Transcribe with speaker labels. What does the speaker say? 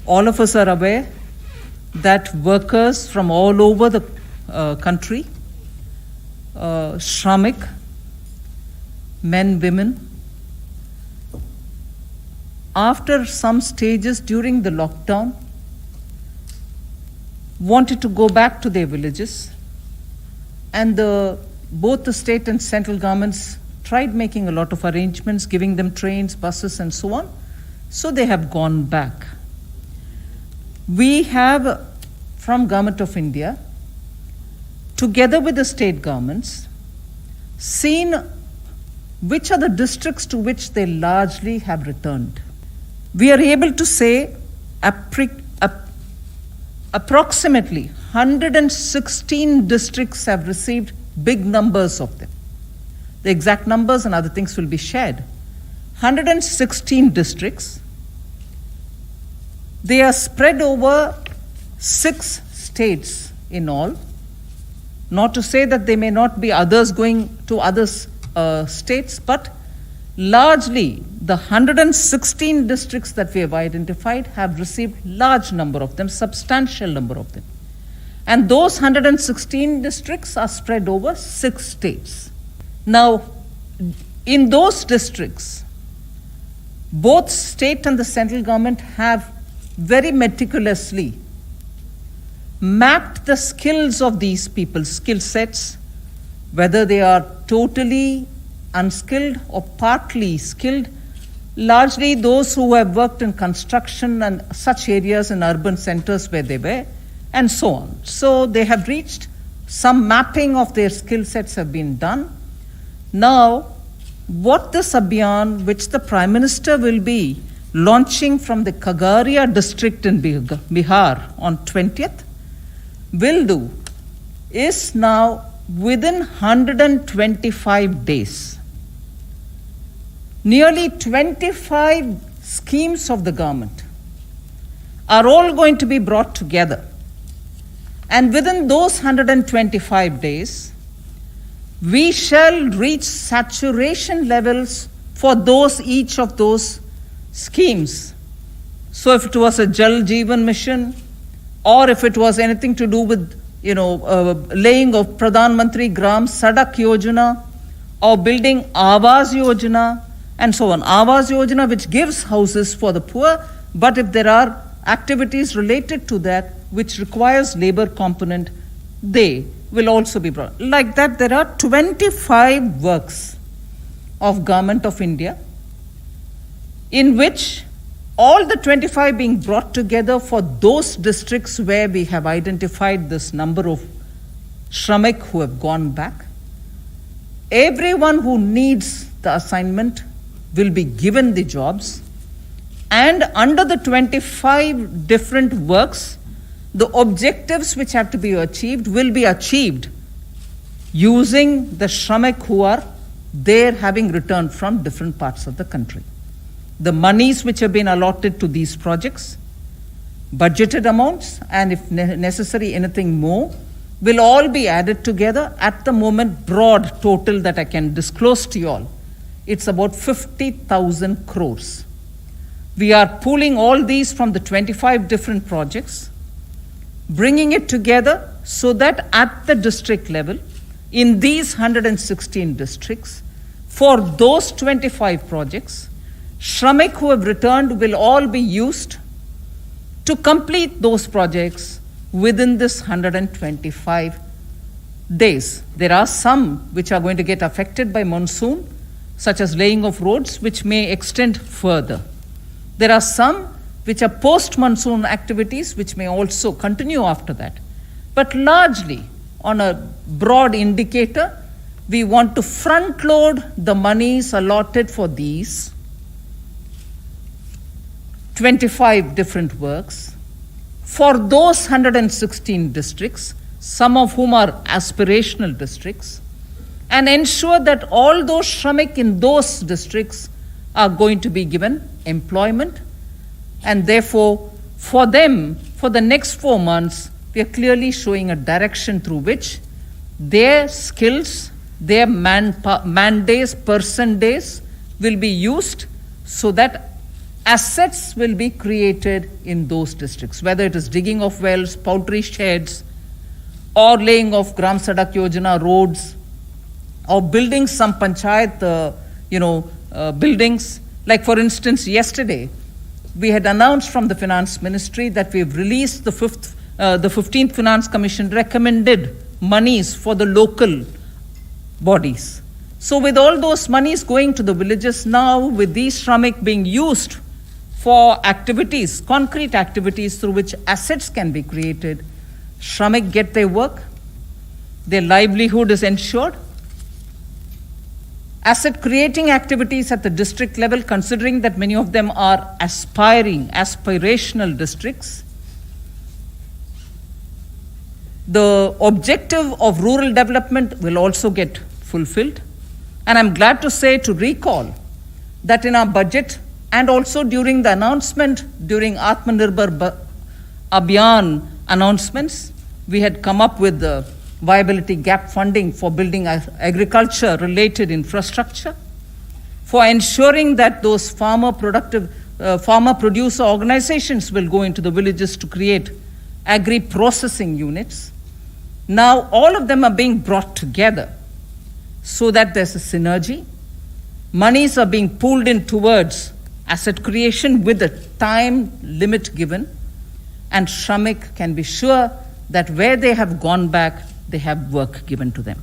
Speaker 1: All of us are aware that workers from all over the country, Shramik, men, women, after some stages during the lockdown, wanted to go back to their villages, and both the state and central governments tried making a lot of arrangements, giving them trains, buses, and so on. So they have gone back. We have, from Government of India, together with the state governments, seen which are the districts to which they largely have returned. We are able to say approximately 116 districts have received big numbers of them. The exact numbers and other things will be shared. 116 districts. They are spread over 6 states in all. Not to say that there may not be others going to other states, but largely the 116 districts that we have identified have received large number of them, substantial number of them. And those 116 districts are spread over 6 states. Now, in those districts, both state and the central government have very meticulously mapped the skills of these people, skill sets, whether they are totally unskilled or partly skilled, largely those who have worked in construction and such areas in urban centers where they were, and so on. So they have reached some mapping of their skill sets have been done. Now, what this Abhiyaan, which the Prime Minister will be launching from the Khagaria district in Bihar on 20th, will do is now within 125 days. Nearly 25 schemes of the government are all going to be brought together. And within those 125 days, we shall reach saturation levels for each of those schemes. So if it was a Jal Jeevan Mission, or if it was anything to do with, laying of Pradhan Mantri Gram Sadak Yojana, or building Awas Yojana, and so on. Awas Yojana, which gives houses for the poor, but if there are activities related to that which requires labor component, they will also be brought. Like that, there are 25 works of Government of India in which all the 25 being brought together for those districts where we have identified this number of Shramik who have gone back. Everyone who needs the assignment will be given the jobs, and under the 25 different works, the objectives which have to be achieved will be achieved using the Shramik who are there having returned from different parts of the country. The monies which have been allotted to these projects, budgeted amounts, and if necessary anything more, will all be added together. At the moment, broad total that I can disclose to you all, it's about 50,000 crores. We are pooling all these from the 25 different projects, bringing it together so that at the district level, in these 116 districts, for those 25 projects, Shramik who have returned will all be used to complete those projects within this 125 days. There are some which are going to get affected by monsoon, such as laying of roads, which may extend further. There are some which are post-monsoon activities, which may also continue after that. But largely, on a broad indicator, we want to front-load the monies allotted for these 25 different works for those 116 districts, some of whom are aspirational districts, and ensure that all those Shramik in those districts are going to be given employment. And therefore, for them, for the next 4 months, we are clearly showing a direction through which their skills, their man days, person days will be used so that assets will be created in those districts, whether it is digging of wells, poultry sheds, or laying of Gram Sadak Yojana roads, or building some panchayat, buildings. Like for instance, yesterday, we had announced from the Finance Ministry that we've released the 15th Finance Commission recommended monies for the local bodies. So with all those monies going to the villages now, with these Shramik being used for activities, concrete activities through which assets can be created, Shramik get their work, their livelihood is ensured. Asset creating activities at the district level, considering that many of them are aspirational districts. The objective of rural development will also get fulfilled. And I'm glad to say, to recall, that in our budget and also during the announcement, during Atmanirbhar Abhiyaan announcements, we had come up with the viability gap funding for building agriculture-related infrastructure, for ensuring that those farmer producer organizations will go into the villages to create agri-processing units. Now all of them are being brought together so that there's a synergy. Monies are being pooled in towards asset creation with a time limit given, and Shramik can be sure that where they have gone back, they have work given to them.